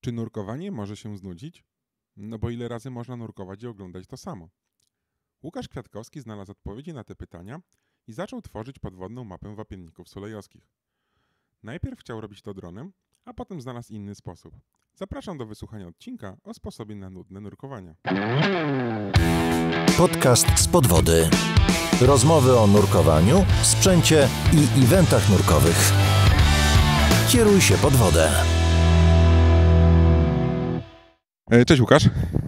Czy nurkowanie może się znudzić? No bo ile razy można nurkować i oglądać to samo? Łukasz Kwiatkowski znalazł odpowiedzi na te pytania i zaczął tworzyć podwodną mapę wapienników sulejowskich. Najpierw chciał robić to dronem, a potem znalazł inny sposób. Zapraszam do wysłuchania odcinka o sposobie na nudne nurkowanie. Podcast z podwody. Rozmowy o nurkowaniu, sprzęcie i eventach nurkowych. Kieruj się pod wodę. Cześć Łukasz.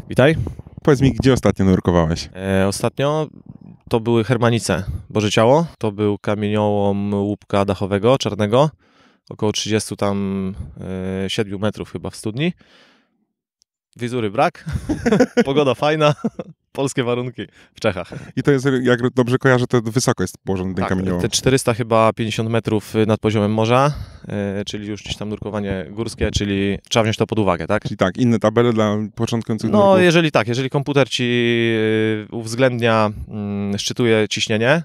Witaj. Powiedz mi, gdzie ostatnio nurkowałeś? Ostatnio to były Hermanice, Boże Ciało. To był kamieniołom łupka dachowego, czarnego. Około 37 metrów chyba w studni. Wizury brak. Pogoda fajna. Polskie warunki w Czechach. I to jest, jak dobrze kojarzę, to wysoko jest położony ten kamieniołom. Te 450 metrów nad poziomem morza, czyli już gdzieś tam nurkowanie górskie, czyli trzeba wziąć to pod uwagę, tak? Czyli tak, inne tabele dla początkujących No, nurków. jeżeli komputer ci uwzględnia, szczytuje ciśnienie,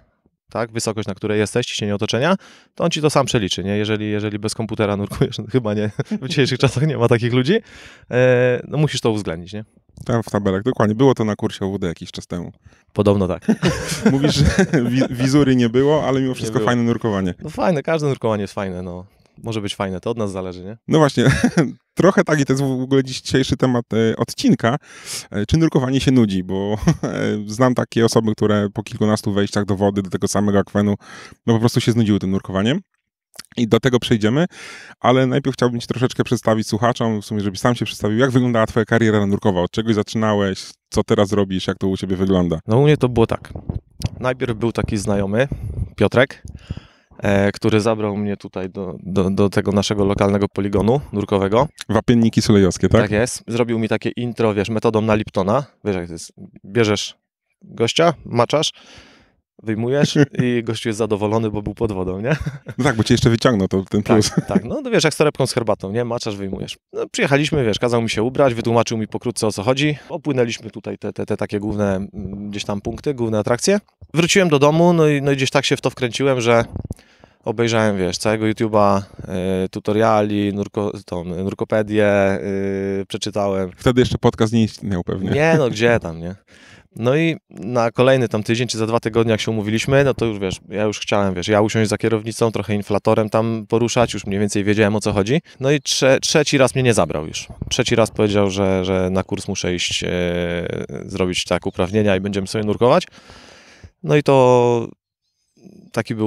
tak, wysokość, na której jesteś, ciśnienie otoczenia, to on ci to sam przeliczy, nie? Jeżeli bez komputera nurkujesz, chyba nie, w dzisiejszych czasach nie ma takich ludzi, no musisz to uwzględnić, nie? Tam w tabelach, dokładnie. Było to na kursie OWD jakiś czas temu. Podobno tak. Mówisz, że wizury nie było, ale mimo wszystko fajne nurkowanie. No fajne, każde nurkowanie jest fajne, no. Może być fajne, to od nas zależy, nie? No właśnie, trochę tak i to jest w ogóle dzisiejszy temat odcinka. Czy nurkowanie się nudzi? Bo znam takie osoby, które po kilkunastu wejściach do wody, do tego samego akwenu, no po prostu się znudziły tym nurkowaniem. I do tego przejdziemy, ale najpierw chciałbym Ci troszeczkę przedstawić słuchaczom, w sumie, żebyś sam się przedstawił, jak wyglądała Twoja kariera nurkowa, od czegoś zaczynałeś, co teraz robisz, jak to u Ciebie wygląda? No u mnie to było tak. Najpierw był taki znajomy, Piotrek, który zabrał mnie tutaj do tego naszego lokalnego poligonu nurkowego. Wapienniki sulejowskie, tak? Tak jest. Zrobił mi takie intro, wiesz, metodą na Liptona. Wiesz jak to jest? Bierzesz gościa, maczasz, wyjmujesz i gościu jest zadowolony, bo był pod wodą, nie? No tak, bo Cię jeszcze wyciągnął, to ten plus. Tak. No wiesz, jak z torebką z herbatą, nie? Maczasz, wyjmujesz. No, przyjechaliśmy, wiesz, kazał mi się ubrać, wytłumaczył mi pokrótce, o co chodzi. Opłynęliśmy tutaj te takie główne gdzieś tam punkty, główne atrakcje. Wróciłem do domu, no i gdzieś tak się w to wkręciłem, że obejrzałem, wiesz, całego YouTube'a, tutoriali, nurkopedię, przeczytałem. Wtedy jeszcze podcast nie istniał pewnie. Nie, no gdzie tam, nie? No i na kolejny tam tydzień, czy za 2 tygodnie, jak się umówiliśmy, no to już, wiesz, ja już chciałem, wiesz, ja usiąść za kierownicą, trochę inflatorem tam poruszać, już mniej więcej wiedziałem, o co chodzi. No i trzeci raz mnie nie zabrał już. Trzeci raz powiedział, że na kurs muszę iść, zrobić tak uprawnienia i będziemy sobie nurkować. No i to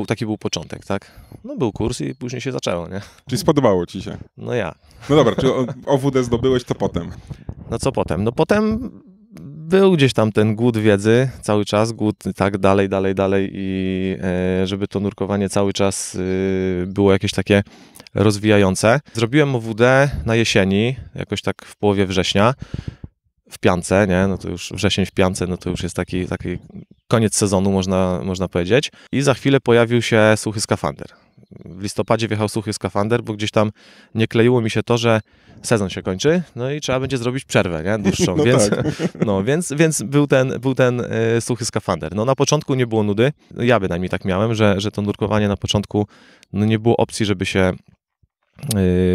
taki był początek, tak? No był kurs i później się zaczęło, nie? Czyli spodobało Ci się? No ja. No dobra, czy OWD zdobyłeś, to potem? No co potem? No potem był gdzieś tam ten głód wiedzy, cały czas, głód tak dalej i żeby to nurkowanie cały czas było jakieś takie rozwijające. Zrobiłem OWD na jesieni, jakoś tak w połowie września, w Piance, nie? No to już wrzesień w Piance, no to już jest taki koniec sezonu, można powiedzieć. I za chwilę pojawił się suchy skafander. W listopadzie wjechał suchy skafander, bo gdzieś tam nie kleiło mi się to, że sezon się kończy, no i trzeba będzie zrobić przerwę, nie? Dłuższą, no więc, tak. no, więc był ten suchy skafander. No na początku nie było nudy, ja bynajmniej tak miałem, że to nurkowanie na początku no, nie było opcji, żeby się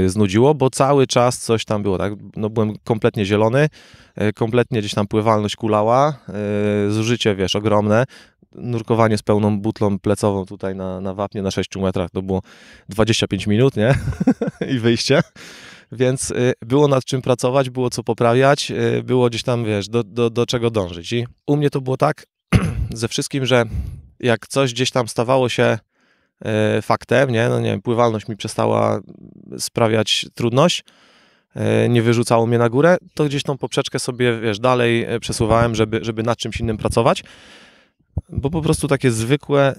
znudziło, bo cały czas coś tam było, tak? No byłem kompletnie zielony, kompletnie gdzieś tam pływalność kulała, zużycie, wiesz, ogromne. Nurkowanie z pełną butlą plecową tutaj na wapnie na 6 metrach to było 25 minut, nie? I wyjście. Więc było nad czym pracować, było co poprawiać, było gdzieś tam, wiesz, do czego dążyć. I u mnie to było tak ze wszystkim, że jak coś gdzieś tam stawało się faktem, nie? No nie wiem, pływalność mi przestała sprawiać trudność, nie wyrzucało mnie na górę, to gdzieś tą poprzeczkę sobie, wiesz, dalej przesuwałem, żeby nad czymś innym pracować, bo po prostu takie zwykłe,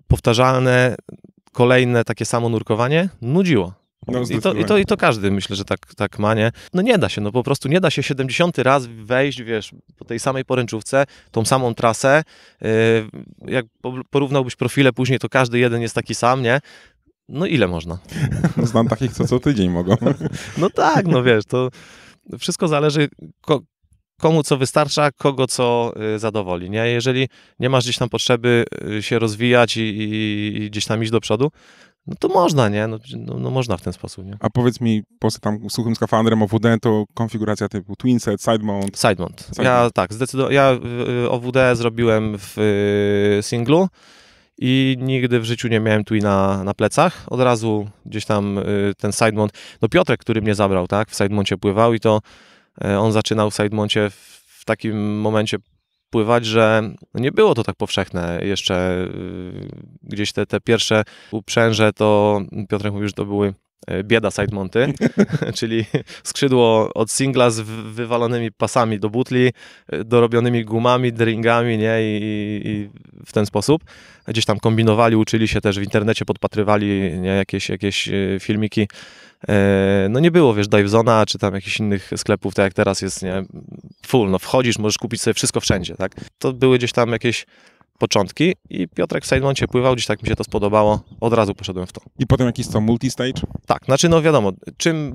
powtarzalne, kolejne takie samo nurkowanie nudziło. No, I to każdy, myślę, że tak ma, nie? No nie da się, no po prostu nie da się 70 raz wejść, wiesz, po tej samej poręczówce, tą samą trasę. Jak porównałbyś profile później, to każdy jeden jest taki sam, nie? No ile można? Znam takich, co tydzień mogą. No tak, no wiesz, to wszystko zależy komu co wystarcza, kogo co zadowoli, nie? Jeżeli nie masz gdzieś tam potrzeby się rozwijać i gdzieś tam iść do przodu, no to można, nie? No można w ten sposób, nie? A powiedz mi, poza tam suchym skafandrem OWD, to konfiguracja typu twinset, side mount? Side mount. Ja tak, zdecydowanie. Ja OWD zrobiłem w singlu i nigdy w życiu nie miałem twina na plecach. Od razu gdzieś tam ten side mount. No Piotrek, który mnie zabrał, tak, w side mouncie pływał i to on zaczynał w side mouncie w takim momencie pływać, że nie było to tak powszechne jeszcze. Gdzieś te pierwsze uprzęże to Piotrek mówił, że to były bieda side mounty, czyli skrzydło od singla z wywalonymi pasami do butli, dorobionymi gumami, dringami, nie? I w ten sposób. Gdzieś tam kombinowali, uczyli się też w internecie, podpatrywali, nie? Jakieś filmiki. No nie było, wiesz, Divezona, czy tam jakichś innych sklepów, tak jak teraz jest, nie? Full, no wchodzisz, możesz kupić sobie wszystko wszędzie, tak? To były gdzieś tam jakieś początki i Piotrek w sidemoncie pływał, gdzieś tak mi się to spodobało, od razu poszedłem w to. I potem jakiś multistage? Tak, znaczy no wiadomo, czym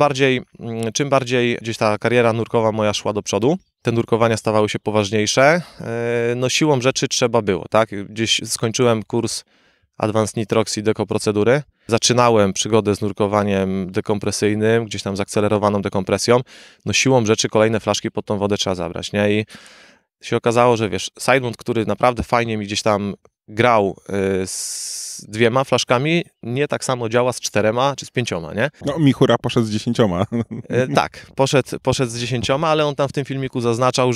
bardziej gdzieś ta kariera nurkowa moja szła do przodu, te nurkowania stawały się poważniejsze, no siłą rzeczy trzeba było, tak? Gdzieś skończyłem kurs Advanced Nitrox i dekoprocedury, zaczynałem przygodę z nurkowaniem dekompresyjnym, gdzieś tam z akcelerowaną dekompresją, no siłą rzeczy kolejne flaszki pod tą wodę trzeba zabrać, nie? I się okazało, że wiesz, sidemount, który naprawdę fajnie mi gdzieś tam grał z 2 flaszkami, nie tak samo działa z 4 czy z 5, nie? No Michura poszedł z 10. Tak, poszedł z 10, ale on tam w tym filmiku zaznaczał,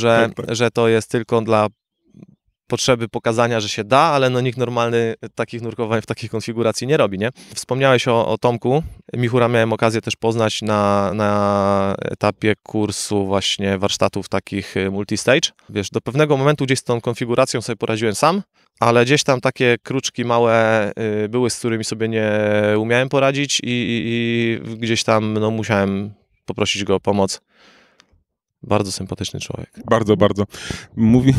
że to jest tylko dla potrzeby pokazania, że się da, ale no nikt normalny takich nurkowań w takiej konfiguracji nie robi, nie? Wspomniałeś o Tomku. Michura miałem okazję też poznać na etapie kursu właśnie warsztatów takich multistage. Wiesz, do pewnego momentu gdzieś z tą konfiguracją sobie poradziłem sam, ale gdzieś tam takie kruczki małe były, z którymi sobie nie umiałem poradzić i gdzieś tam no, musiałem poprosić go o pomoc. Bardzo sympatyczny człowiek. Bardzo, bardzo. Mówimy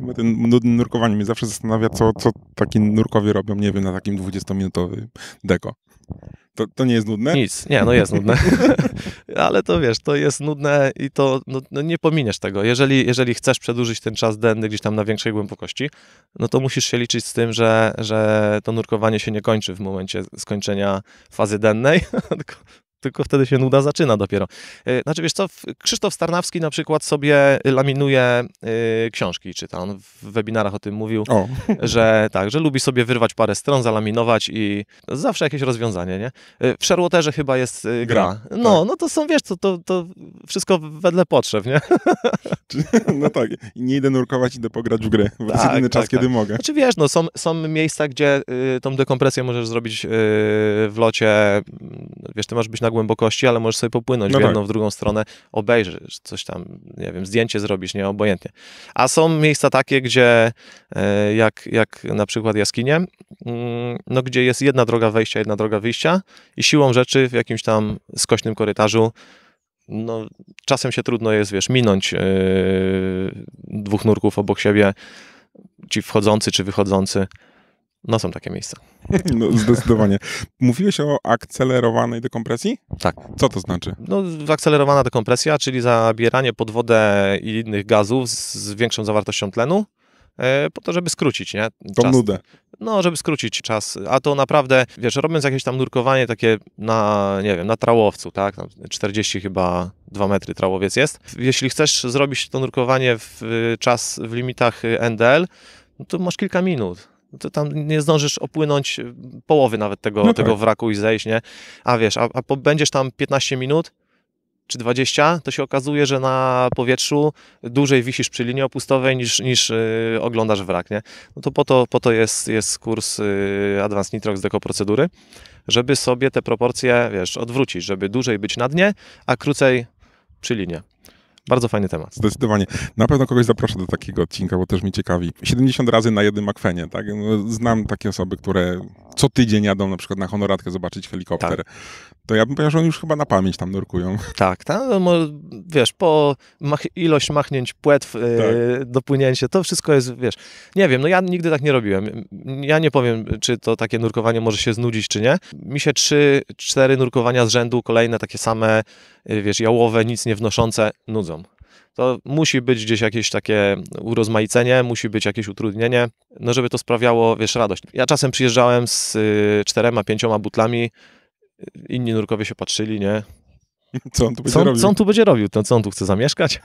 o tym nudnym nurkowaniu. Mnie zawsze zastanawia, co taki nurkowie robią, nie wiem, na takim 20-minutowy deko. To nie jest nudne? Nic, nie, no jest nudne. Ale to wiesz, to jest nudne i to no nie pominiesz tego. Jeżeli chcesz przedłużyć ten czas denny gdzieś tam na większej głębokości, no to musisz się liczyć z tym, że to nurkowanie się nie kończy w momencie skończenia fazy dennej, tylko wtedy się nuda zaczyna dopiero. Znaczy wiesz co, Krzysztof Starnawski na przykład sobie laminuje książki, czyta. On w webinarach o tym mówił, że tak, że lubi sobie wyrwać parę stron, zalaminować i zawsze jakieś rozwiązanie, nie? W Sherwaterze chyba jest gra. No to są, wiesz, to wszystko wedle potrzeb, nie? No tak, nie idę nurkować, idę pograć w grę. To jest jedyny czas, kiedy mogę. Znaczy wiesz, no są miejsca, gdzie tą dekompresję możesz zrobić w locie, wiesz, ty możesz być na głębokości, ale możesz sobie popłynąć w jedną, w drugą stronę, obejrzysz, coś tam, nie wiem, zdjęcie zrobisz, nie, obojętnie. A są miejsca takie, gdzie jak na przykład jaskinie, no gdzie jest jedna droga wejścia, jedna droga wyjścia i siłą rzeczy w jakimś tam skośnym korytarzu no czasem się trudno jest, wiesz, minąć 2 nurków obok siebie, ci wchodzący czy wychodzący. No są takie miejsca. No zdecydowanie. Mówiłeś o akcelerowanej dekompresji? Tak. Co to znaczy? No akcelerowana dekompresja, czyli zabieranie pod wodę i innych gazów z większą zawartością tlenu, po to, żeby skrócić, nie? Tą nudę. No, żeby skrócić czas, a to naprawdę, wiesz, robiąc jakieś tam nurkowanie takie na, nie wiem, na trałowcu, tak, 40 chyba 2 metry trałowiec jest. Jeśli chcesz zrobić to nurkowanie w limitach NDL, no to masz kilka minut. To tam nie zdążysz opłynąć połowy nawet tego wraku i zejść, nie? A wiesz, będziesz tam 15 minut, czy 20, to się okazuje, że na powietrzu dłużej wisisz przy linii opustowej niż oglądasz wrak, nie? No to po to jest kurs Advanced Nitrox dekoprocedury, żeby sobie te proporcje, wiesz, odwrócić, żeby dłużej być na dnie, a krócej przy linii. Bardzo fajny temat. Zdecydowanie. Na pewno kogoś zaproszę do takiego odcinka, bo też mnie ciekawi. 70 razy na jednym akwenie, tak? Znam takie osoby, które co tydzień jadą na przykład na Honoratkę zobaczyć helikopter. Tak. To ja bym powiedział, że oni już chyba na pamięć tam nurkują. Tak, wiesz, po ilość machnięć płetw, dopłynięcie, to wszystko jest, wiesz, nie wiem, no ja nigdy tak nie robiłem. Ja nie powiem, czy to takie nurkowanie może się znudzić, czy nie. Mi się 3-4 nurkowania z rzędu, kolejne takie same, wiesz, jałowe, nic nie wnoszące, nudzą. To musi być gdzieś jakieś takie urozmaicenie, musi być jakieś utrudnienie, no żeby to sprawiało, wiesz, radość. Ja czasem przyjeżdżałem z 4-5 butlami, inni nurkowie się patrzyli, nie? Co on tu będzie robił? Co on tu będzie robił? Co on tu chce zamieszkać?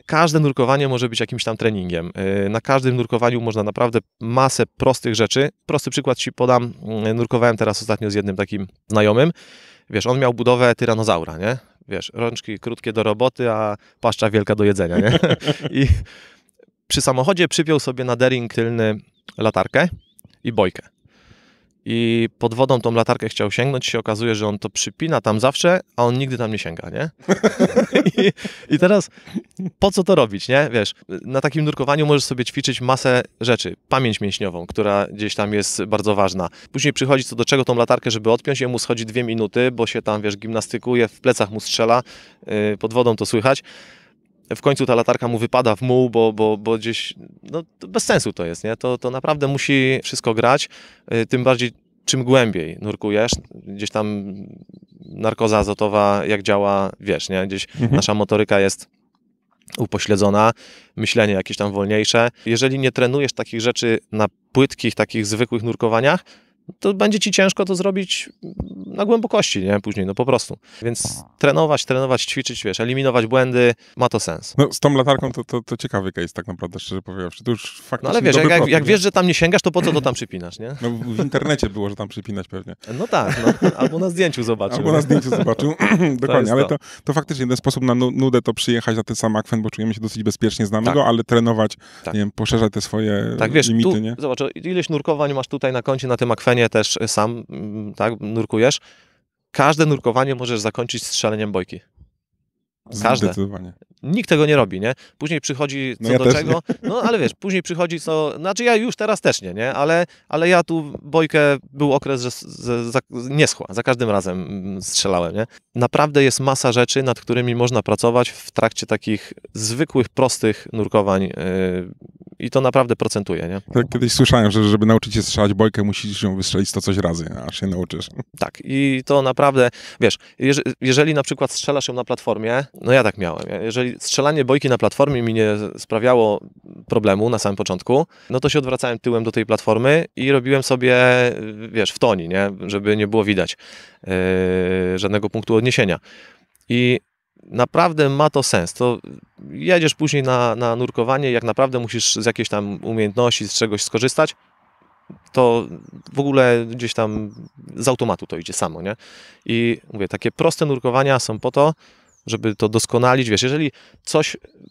Każde nurkowanie może być jakimś tam treningiem. Na każdym nurkowaniu można naprawdę masę prostych rzeczy. Prosty przykład ci podam. Nurkowałem teraz ostatnio z jednym takim znajomym. Wiesz, on miał budowę tyranozaura, nie? Wiesz, rączki krótkie do roboty, a paszcza wielka do jedzenia, nie? I przy samochodzie przypiął sobie na dering tylny latarkę i bojkę. I pod wodą tą latarkę chciał sięgnąć, się okazuje, że on to przypina tam zawsze, a on nigdy tam nie sięga, nie? I teraz po co to robić, nie? Wiesz, na takim nurkowaniu możesz sobie ćwiczyć masę rzeczy. Pamięć mięśniową, która gdzieś tam jest bardzo ważna. Później przychodzi co do czego tą latarkę, żeby odpiąć, jemu schodzi 2 minuty, bo się tam, wiesz, gimnastykuje, w plecach mu strzela, pod wodą to słychać. W końcu ta latarka mu wypada w muł, bo gdzieś, no to bez sensu to jest, nie? To naprawdę musi wszystko grać, tym bardziej czym głębiej nurkujesz, gdzieś tam narkoza azotowa jak działa, wiesz, nie? Gdzieś nasza motoryka jest upośledzona, myślenie jakieś tam wolniejsze. Jeżeli nie trenujesz takich rzeczy na płytkich, takich zwykłych nurkowaniach, to będzie ci ciężko to zrobić na głębokości, nie? Później, no po prostu. Więc trenować, ćwiczyć, wiesz, eliminować błędy, ma to sens. No z tą latarką to ciekawy case tak naprawdę, szczerze powiedziawszy. To już faktycznie no ale wiesz, jak wiesz, że tam nie sięgasz, to po co to tam przypinasz, nie? No w internecie było, że tam przypinać pewnie. No tak, no, albo na zdjęciu zobaczył. Albo na zdjęciu zobaczył, dokładnie, ale to faktycznie jeden sposób na nudę to przyjechać na ten sam akwen, bo czujemy się dosyć bezpiecznie, znamy go, ale trenować, nie wiem, poszerzać te swoje wiesz, limity, tu, nie? Zobacz, ileś nurkowań masz tutaj na koncie, na tym akwenie też sam, tak, nurkujesz. Każde nurkowanie możesz zakończyć strzeleniem bojki. Każde. Zdecydowanie. Nikt tego nie robi, nie? Później przychodzi co ja do czego. Nie. No ale wiesz, później przychodzi co... Znaczy ja już teraz też nie? Ale ja tu bojkę, był okres, że nie schła. Za każdym razem strzelałem, nie? Naprawdę jest masa rzeczy, nad którymi można pracować w trakcie takich zwykłych, prostych nurkowań i to naprawdę procentuje, nie? Tak, kiedyś słyszałem, że żeby nauczyć się strzelać bojkę, musisz ją wystrzelić 100 coś razy, aż się nauczysz. Tak, i to naprawdę, wiesz, jeżeli na przykład strzelasz ją na platformie, no ja tak miałem, jeżeli strzelanie bojki na platformie mi nie sprawiało problemu na samym początku, no to się odwracałem tyłem do tej platformy i robiłem sobie, wiesz, w toni, nie? Żeby nie było widać żadnego punktu odniesienia. I naprawdę ma to sens. To jedziesz później na nurkowanie, jak naprawdę musisz z jakiejś tam umiejętności, z czegoś skorzystać, to w ogóle gdzieś tam z automatu to idzie samo, nie? I mówię, takie proste nurkowania są po to, żeby to doskonalić. Wiesz, jeżeli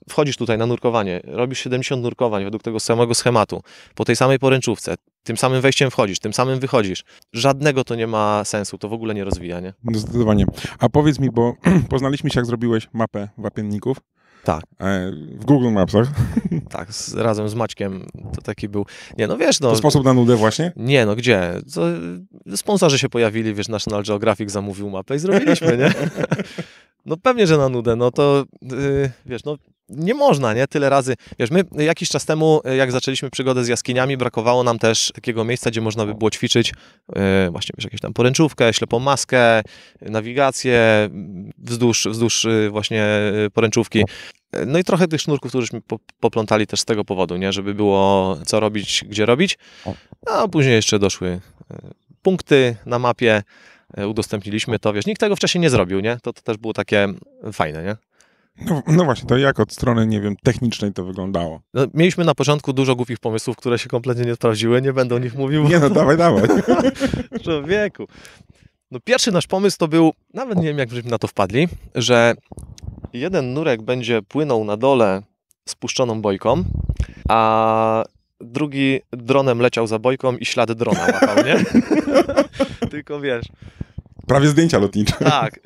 wchodzisz tutaj na nurkowanie, robisz 70 nurkowań według tego samego schematu, po tej samej poręczówce, tym samym wejściem wchodzisz, tym samym wychodzisz, żadnego to nie ma sensu, to w ogóle nie rozwija, nie? No zdecydowanie. A powiedz mi, bo poznaliśmy się, jak zrobiłeś mapę wapienników. Tak. W Google Mapsach. Tak, razem z Maćkiem to taki był... Nie, no wiesz, no... To sposób na nudę właśnie? Nie, no gdzie? Sponsorzy się pojawili, wiesz, National Geographic zamówił mapę i zrobiliśmy, nie? No pewnie, że na nudę, no to wiesz, no nie można, nie? Tyle razy. Wiesz, my jakiś czas temu, jak zaczęliśmy przygodę z jaskiniami, brakowało nam też takiego miejsca, gdzie można by było ćwiczyć właśnie, wiesz, jakąś tam poręczówkę, ślepą maskę, nawigację wzdłuż właśnie poręczówki. No i trochę tych sznurków, któreśmy poplątali też z tego powodu, nie? Żeby było co robić, gdzie robić. A później jeszcze doszły punkty na mapie, udostępniliśmy to, wiesz, nikt tego wcześniej nie zrobił, nie? To też było takie fajne, nie? No właśnie, to jak od strony, nie wiem, technicznej to wyglądało? No, mieliśmy na początku dużo głupich pomysłów, które się kompletnie nie sprawdziły, nie będę o nich mówił. Nie no, dawaj. Człowieku. No pierwszy nasz pomysł to był, nawet nie wiem jak żeśmy na to wpadli, że jeden nurek będzie płynął na dole spuszczoną bojką, a drugi dronem leciał za bojką i ślady drona łapał, nie? Tylko wiesz... Prawie zdjęcia lotnicze. Tak,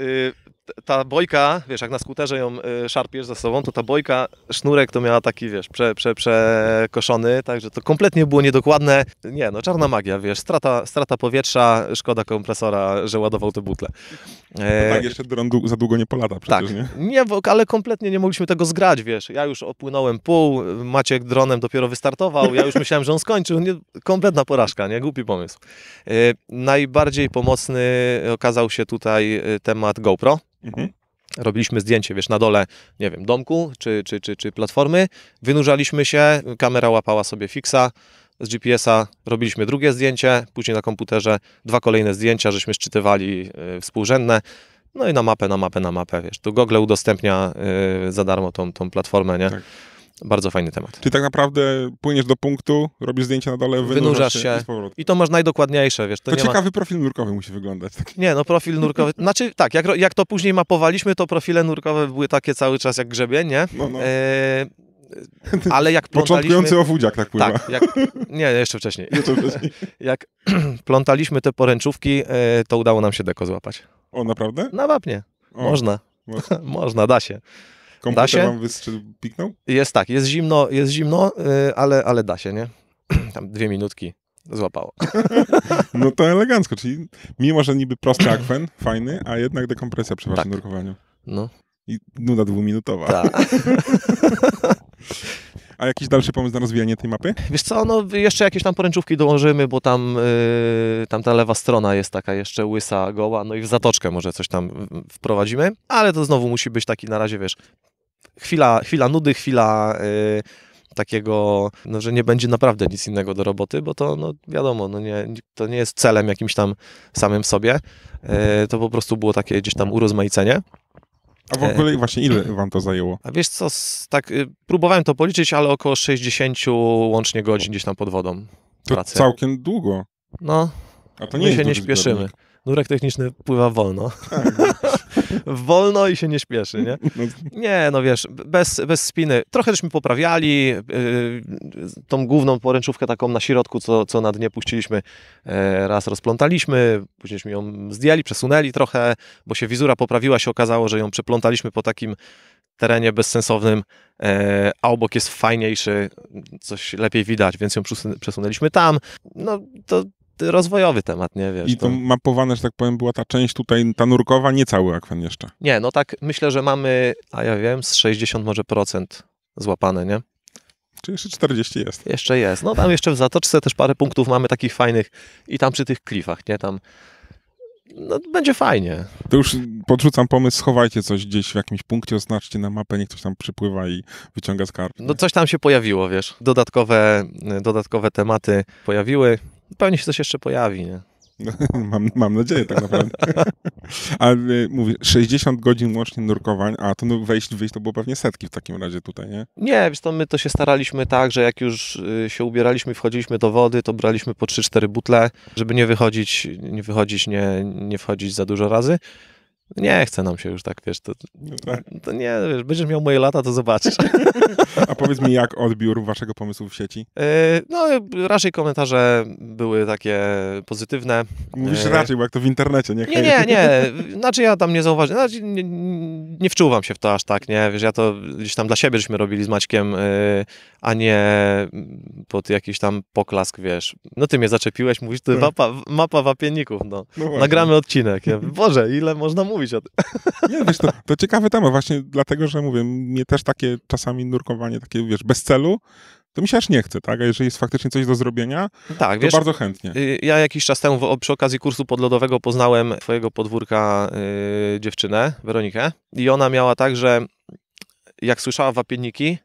ta bojka, wiesz, jak na skuterze ją szarpiesz za sobą, to ta bojka, sznurek to miała taki, wiesz, przekoszony, także to kompletnie było niedokładne. Nie, no czarna magia, wiesz, strata powietrza, szkoda kompresora, że ładował te butle. Tak, jeszcze dron za długo nie polata przecież, tak, nie, ale kompletnie nie mogliśmy tego zgrać, wiesz. Ja już opłynąłem pół, Maciek dronem dopiero wystartował, ja już myślałem, że on skończył. Nie, kompletna porażka, nie? Głupi pomysł. Najbardziej pomocny okazał się tutaj temat GoPro. robiliśmy zdjęcie, wiesz, na dole, nie wiem, domku czy platformy, wynurzaliśmy się, kamera łapała sobie fixa z GPS-a, robiliśmy drugie zdjęcie, później na komputerze 2 kolejne zdjęcia, żeśmy szczytywali współrzędne, no i na mapę, wiesz, tu Google udostępnia za darmo tą platformę, nie? Tak. Bardzo fajny temat. Czyli tak naprawdę płyniesz do punktu, robisz zdjęcie na dole, wynurzasz się i z powrotem. I to masz najdokładniejsze, wiesz. To ciekawy profil nurkowy musi wyglądać. Tak. Nie, no profil nurkowy, znaczy tak, jak to później mapowaliśmy, to profile nurkowe były takie cały czas jak grzebień, nie? No. Ale jak plątaliśmy... Początkujący ofudziak tak pływa. Tak, nie, jeszcze wcześniej. Jak plątaliśmy te poręczówki, to udało nam się deko złapać. O, naprawdę? Na wapnie. Można. Można, da się. Komputer da się? wam piknął? Jest zimno, ale da się, nie? Tam 2 minutki złapało. No to elegancko, czyli mimo, że niby prosty akwen, fajny, a jednak dekompresja przy waszym nurkowaniu. No. I nuda 2-minutowa. Tak. A jakiś dalszy pomysł na rozwijanie tej mapy? Wiesz co, no jeszcze jakieś tam poręczówki dołożymy, bo tam ta lewa strona jest taka jeszcze łysa, goła, no i w zatoczkę może coś tam wprowadzimy, ale to znowu musi być taki na razie, wiesz, chwila nudy, chwila takiego, no, że nie będzie naprawdę nic innego do roboty, bo to, no wiadomo, no to nie jest celem jakimś tam samym w sobie, to po prostu było takie gdzieś tam urozmaicenie. A w ogóle właśnie ile wam to zajęło? A wiesz co, tak próbowałem to policzyć, ale około 60 łącznie godzin gdzieś tam pod wodą pracy. To całkiem długo. No, a to nie my jest się nie śpieszymy. Zbiornik. Nurek techniczny pływa wolno. Wolno i się nie śpieszy, nie? Nie, no wiesz, bez spiny. Trochę żeśmy poprawiali, tą główną poręczówkę taką na środku, co na dnie puściliśmy, raz rozplątaliśmy, późniejśmy ją zdjęli, przesunęli trochę, bo się wizura poprawiła, się okazało, że ją przeplątaliśmy po takim terenie bezsensownym, a obok jest fajniejszy, coś lepiej widać, więc ją przesunęliśmy tam. No to rozwojowy temat, nie wiesz. I to mapowane, że tak powiem, była ta część tutaj, ta nurkowa, nie cały akwen jeszcze. Nie, no tak myślę, że mamy, a ja wiem, z 60 może procent złapane, nie? Czy jeszcze 40 jest? Jeszcze jest. No tam jeszcze w zatoczce też parę punktów mamy takich fajnych i tam przy tych klifach, nie? Tam no będzie fajnie. To już podrzucam pomysł, schowajcie coś gdzieś w jakimś punkcie, oznaczcie na mapę, niech ktoś tam przypływa i wyciąga skarb. No coś tam się pojawiło, wiesz. Dodatkowe tematy pojawiły. Pewnie się coś jeszcze pojawi, nie? Mam nadzieję tak naprawdę. A mówię, 60 godzin łącznie nurkowań, a to wyjść to było pewnie setki w takim razie tutaj, nie? Nie, wiesz, to my to się staraliśmy tak, że jak już się ubieraliśmy i wchodziliśmy do wody, to braliśmy po 3-4 butle, żeby nie wchodzić za dużo razy. Nie chce nam się już tak, wiesz, to nie, wiesz, będziesz miał moje lata, to zobaczysz. A powiedz mi, jak odbiór waszego pomysłu w sieci? No, raczej komentarze były takie pozytywne. Mówisz raczej, bo jak to w internecie, nie? Nie. Znaczy ja tam nie zauważyłem, nie wczuwam się w to aż tak, nie? Wiesz, ja to gdzieś tam dla siebie żeśmy robili z Maćkiem, a nie pod jakiś tam poklask, wiesz. No ty mnie zaczepiłeś, mówisz, to mapa wapienników, no. Nagramy odcinek. Ja, Boże, ile można mówić o tym? Nie, wiesz, to ciekawy temat właśnie dlatego, że mówię, mnie też takie czasami nurkowanie, takie, wiesz, bez celu, to mi się aż nie chce, tak? A jeżeli jest faktycznie coś do zrobienia, tak, to wiesz, bardzo chętnie. Ja jakiś czas temu przy okazji kursu podlodowego poznałem twojego podwórka dziewczynę, Weronikę, i ona miała tak, że jak słyszała wapienniki,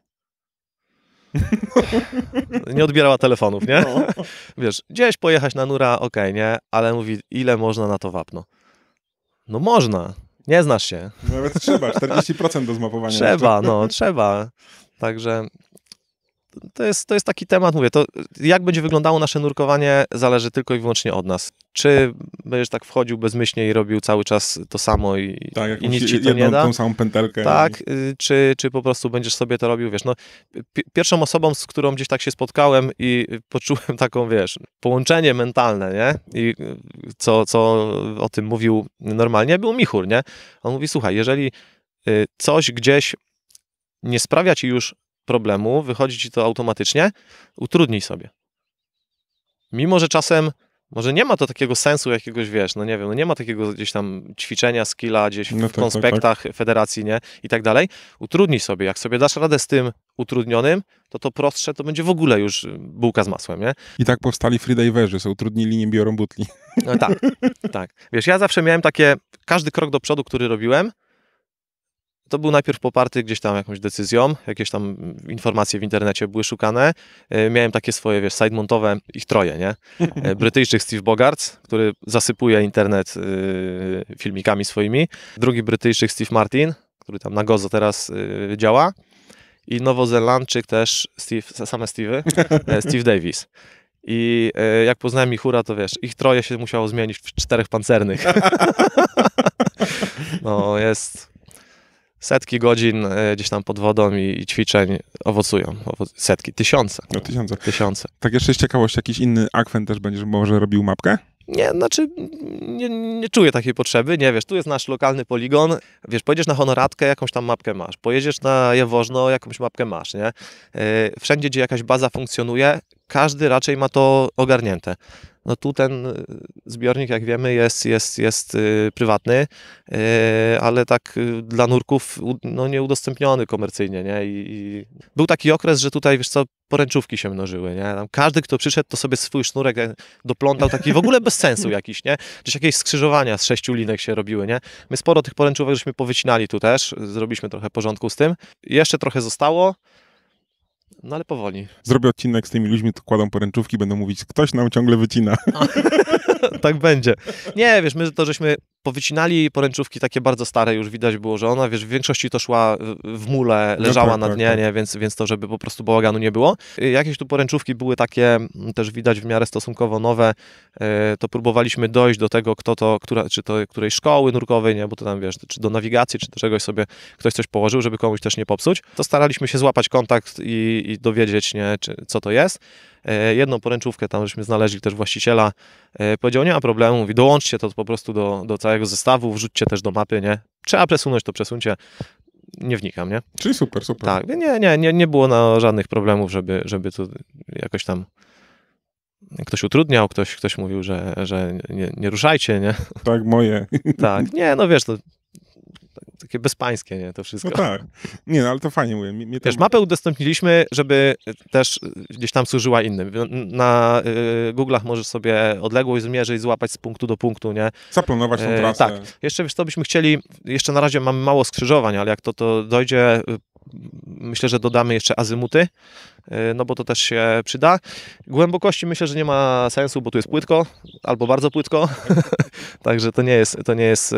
nie odbierała telefonów, nie? No. Wiesz, gdzieś pojechać na nura, okej, nie? Ale mówi, ile można na to wapno? No można, nie znasz się. Nawet trzeba, 40% do zmapowania. Trzeba. Także to jest taki temat, mówię, to jak będzie wyglądało nasze nurkowanie zależy tylko i wyłącznie od nas. Czy będziesz tak wchodził bezmyślnie i robił cały czas to samo i nic ci to nie da? Tą samą pętelkę. Tak, czy po prostu będziesz sobie to robił, wiesz, no pierwszą osobą, z którą gdzieś tak się spotkałem i poczułem taką, wiesz, połączenie mentalne, nie? I co o tym mówił normalnie, był Michur, nie? On mówi, słuchaj, jeżeli coś gdzieś nie sprawia ci już problemu, wychodzi ci to automatycznie, utrudnij sobie. Mimo, że czasem może nie ma to takiego sensu jakiegoś, wiesz, no nie wiem, no nie ma takiego gdzieś tam ćwiczenia, skilla gdzieś w konspektach federacji, nie? I tak dalej. Utrudnij sobie. Jak sobie dasz radę z tym utrudnionym, to prostsze to będzie w ogóle już bułka z masłem, nie? I tak powstali freediverzy, są utrudnili, nie biorą butli. No tak. Wiesz, ja zawsze miałem takie, każdy krok do przodu, który robiłem, to był najpierw poparty gdzieś tam jakąś decyzją, jakieś tam informacje w internecie były szukane. Miałem takie swoje, wiesz, sidemontowe, ich troje, nie? Brytyjczyk Steve Bogarts, który zasypuje internet filmikami swoimi. Drugi Brytyjczyk Steve Martin, który tam na Gozo teraz działa. I Nowozelandczyk też, same Steve'y, Steve Davis. I jak poznałem Michura, to wiesz, ich troje się musiało zmienić w 4 pancernych. No jest setki godzin gdzieś tam pod wodą i ćwiczeń owocują. Setki, tysiące. No, tysiące. Tysiące. Tak jeszcze z ciekawości, jakiś inny akwen też będziesz może robił mapkę? Nie, znaczy nie czuję takiej potrzeby, nie, wiesz, tu jest nasz lokalny poligon, wiesz, pojedziesz na Honoratkę, jakąś tam mapkę masz, pojedziesz na Jaworzno, jakąś mapkę masz, nie? Wszędzie, gdzie jakaś baza funkcjonuje, każdy raczej ma to ogarnięte. No tu ten zbiornik, jak wiemy, jest prywatny, ale tak dla nurków no, nieudostępniony komercyjnie, nie? I był taki okres, że tutaj, wiesz co, poręczówki się mnożyły, nie? Tam każdy, kto przyszedł, to sobie swój sznurek doplątał, taki w ogóle bez sensu jakiś, nie? Gdzieś jakieś skrzyżowania z 6 linek się robiły, nie? My sporo tych poręczówek żeśmy powycinali tu też, zrobiliśmy trochę porządku z tym. Jeszcze trochę zostało, no ale powoli. Zrobię odcinek z tymi ludźmi, to kładą poręczówki, będą mówić, ktoś nam ciągle wycina. Tak będzie. Nie, wiesz, my to żeśmy powycinali poręczówki takie bardzo stare, już widać było, że ona, wiesz, w większości to szła w mule, leżała tak, na dnie, tak. nie? Więc to, żeby po prostu bałaganu nie było. Jakieś tu poręczówki były takie, też widać w miarę stosunkowo nowe, to próbowaliśmy dojść do tego, czy to której szkoły nurkowej, nie? Bo to tam, wiesz, czy do nawigacji, czy do czegoś sobie ktoś coś położył, żeby komuś też nie popsuć. To staraliśmy się złapać kontakt i dowiedzieć, nie? Co to jest. Jedną poręczówkę tam żeśmy znaleźli też właściciela, powiedział, nie ma problemu, mówi, dołączcie to po prostu do całego zestawu, wrzućcie też do mapy, nie? Trzeba przesunąć, to przesuńcie. Nie wnikam, nie? Czyli super, super. Tak, nie było żadnych problemów, żeby to jakoś tam ktoś utrudniał, ktoś mówił, że nie ruszajcie, nie? Tak, moje. Tak, nie, no wiesz, to takie bezpańskie, nie, to wszystko. No tak. Nie, no ale to fajnie mówię. Wiesz, mapę udostępniliśmy, żeby też gdzieś tam służyła innym. Na Google'ach możesz sobie odległość zmierzyć, złapać z punktu do punktu, nie? Zaplanować tą trasę. Tak. Jeszcze, wiesz, to byśmy chcieli, jeszcze na razie mamy mało skrzyżowań, ale jak to dojdzie, myślę, że dodamy jeszcze azymuty, no bo to też się przyda. Głębokości myślę, że nie ma sensu, bo tu jest płytko, albo bardzo płytko, także to nie jest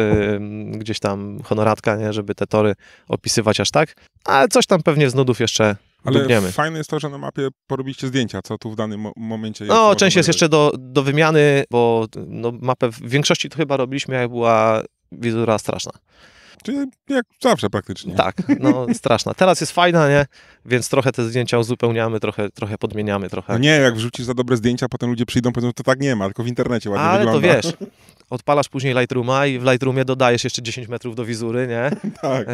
gdzieś tam honoratka, nie, żeby te tory opisywać aż tak, ale coś tam pewnie z nudów jeszcze dubniemy. Ale fajne jest to, że na mapie porobiliście zdjęcia, co tu w danym momencie jest. No, część jest jeszcze do wymiany, bo no, mapę w większości to chyba robiliśmy, jak była wizura straszna. Czyli jak zawsze praktycznie. Tak, no straszna. Teraz jest fajna, nie? Więc trochę te zdjęcia uzupełniamy, trochę podmieniamy, trochę. No nie, jak wrzucisz za dobre zdjęcia, potem ludzie przyjdą, powiedzą, to tak nie ma, tylko w internecie ładnie ale wygląda. to wiesz, odpalasz później Lightrooma i w Lightroomie dodajesz jeszcze 10 metrów do wizury, nie? Tak.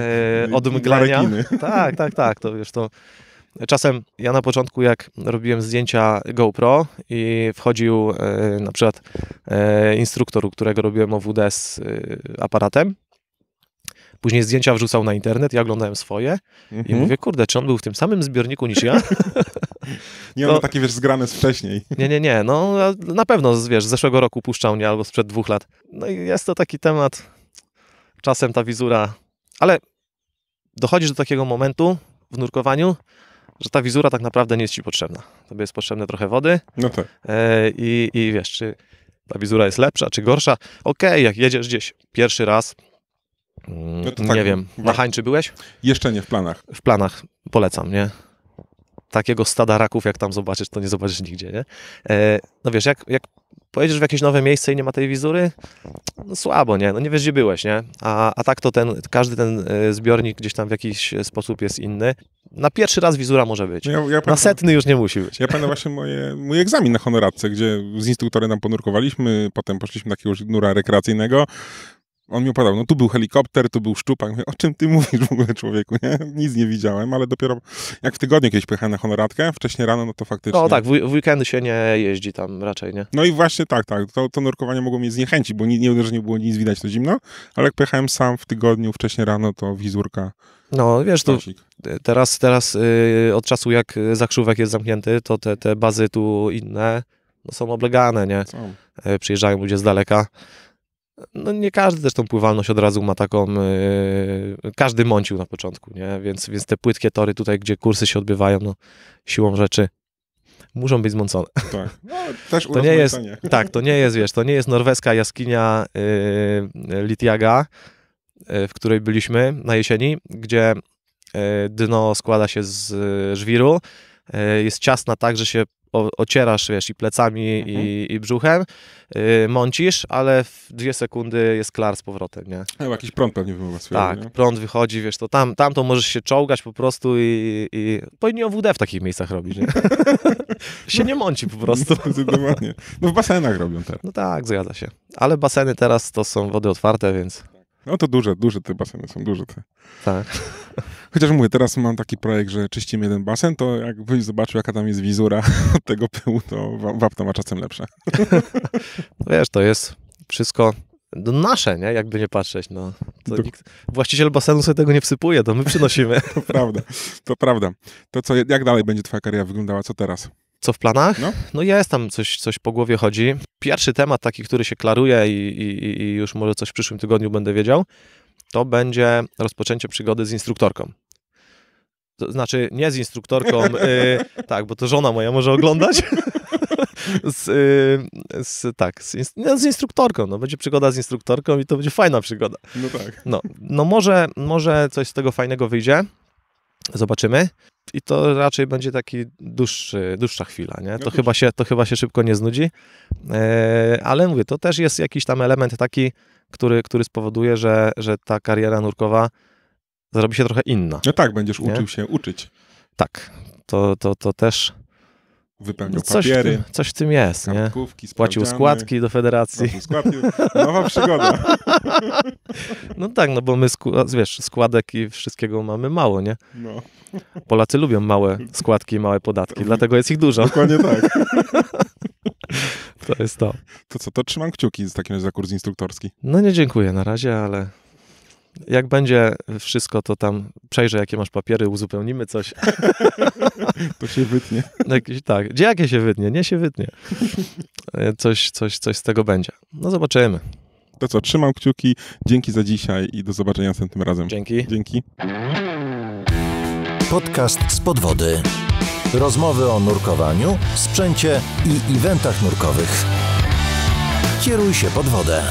Od I mglenia. rekiny. Tak, to wiesz, to... Czasem ja na początku, jak robiłem zdjęcia GoPro i wchodził na przykład instruktor, u którego robiłem OWD z aparatem, później zdjęcia wrzucał na internet, ja oglądałem swoje i mówię, kurde, czy on był w tym samym zbiorniku niż ja? Nie, one takie, wiesz, zgrane z wcześniej. Nie, no na pewno, wiesz, z zeszłego roku puszczał, nie, albo sprzed 2 lat. No i jest to taki temat, czasem ta wizura, ale dochodzisz do takiego momentu w nurkowaniu, że ta wizura tak naprawdę nie jest ci potrzebna. Tobie jest potrzebne trochę wody No tak. i wiesz, czy ta wizura jest lepsza, czy gorsza. Okej, jak jedziesz gdzieś pierwszy raz, No to tak, nie wiem, na Hańczy byłeś? Jeszcze nie w planach. W planach, polecam, nie? Takiego stada raków, jak tam zobaczysz, to nie zobaczysz nigdzie, nie? No wiesz, jak pojedziesz w jakieś nowe miejsce i nie ma tej wizury, no słabo, nie? No nie wiesz, gdzie byłeś, nie? A tak to każdy ten zbiornik gdzieś tam w jakiś sposób jest inny. Na pierwszy raz wizura może być. Ja na setny już nie musi być. Ja pamiętam właśnie mój egzamin na honoratce, gdzie z instruktorem nam ponurkowaliśmy, potem poszliśmy do takiego nura rekreacyjnego. On mi opowiadał, no tu był helikopter, tu był szczupak. Mówię, o czym ty mówisz w ogóle, człowieku, nie? Nic nie widziałem, ale dopiero jak w tygodniu kiedyś pojechałem na honoratkę, wcześniej rano, no to faktycznie... No tak, w weekendy się nie jeździ tam raczej, nie? No i właśnie tak, to nurkowanie mogło mnie zniechęcić, bo nie uderzyć, nie było nic widać, to zimno, ale jak pojechałem sam w tygodniu, wcześniej rano, to wizurka... No wiesz, tu teraz od czasu jak Zakrzówek jest zamknięty, to te bazy tu inne no, są oblegane, nie? Przyjeżdżają ludzie z daleka. No nie każdy zresztą pływalność od razu ma taką, każdy mącił na początku, nie? Więc te płytkie tory tutaj, gdzie kursy się odbywają, no siłą rzeczy muszą być zmącone. Tak. No, też To nie jest, tak, to nie jest, wiesz, to nie jest norweska jaskinia Litiaga, w której byliśmy na jesieni, gdzie dno składa się z żwiru, jest ciasna tak, że się ocierasz, wiesz, i plecami, i brzuchem, mącisz, ale w 2 sekundy jest klar z powrotem, nie? No, jakiś prąd pewnie wymaga swojego, Tak, nie? prąd wychodzi, wiesz, to tam to możesz się czołgać po prostu i powinni OWD w takich miejscach robić, nie? się nie mąci po prostu. Zdecydowanie. No w basenach robią teraz. No tak, zgadza się. Ale baseny teraz to są wody otwarte, więc... No to duże te baseny są, duże te. Tak. Chociaż mówię, teraz mam taki projekt, że czyścimy jeden basen, to jakbyś zobaczył, jaka tam jest wizura od tego pyłu, to wapno ma czasem lepsze. No wiesz, to jest wszystko nasze, nie? Jakby nie patrzeć, no. Właściciel basenu sobie tego nie wsypuje, to my przynosimy. To prawda. To co, jak dalej będzie twoja kariera wyglądała? Co teraz? Co w planach? No. No jest tam coś po głowie chodzi. Pierwszy temat taki, który się klaruje i już może coś w przyszłym tygodniu będę wiedział, to będzie rozpoczęcie przygody z instruktorką. To znaczy nie z instruktorką, tak, bo to żona moja może oglądać. Z instruktorką. No, będzie przygoda z instruktorką i to będzie fajna przygoda. No tak. No może coś z tego fajnego wyjdzie. Zobaczymy. I to raczej będzie taki dłuższa chwila, nie? To chyba się szybko nie znudzi. Ale mówię, to też jest jakiś tam element taki, który spowoduje, że ta kariera nurkowa zrobi się trochę inna. No tak, będziesz uczył się uczyć. Tak. To też... Wypełniał papiery. Coś w tym jest, nie? Płacił składki do federacji. Nowa przygoda. No tak, no bo my, wiesz, składek i wszystkiego mamy mało, nie? No. Polacy lubią małe składki i małe podatki, dlatego jest ich dużo. Dokładnie tak. To jest to. To co, to trzymam kciuki za kurs instruktorski. No nie dziękuję na razie, ale jak będzie wszystko, to tam przejrzę, jakie masz papiery, uzupełnimy coś. To się wytnie. Tak, gdzie jakie się wytnie? Nie się wytnie. Coś z tego będzie. No zobaczymy. To co, trzymam kciuki, dzięki za dzisiaj i do zobaczenia następnym razem. Dzięki. Podcast z podwody. Rozmowy o nurkowaniu, sprzęcie i eventach nurkowych. Kieruj się pod wodę.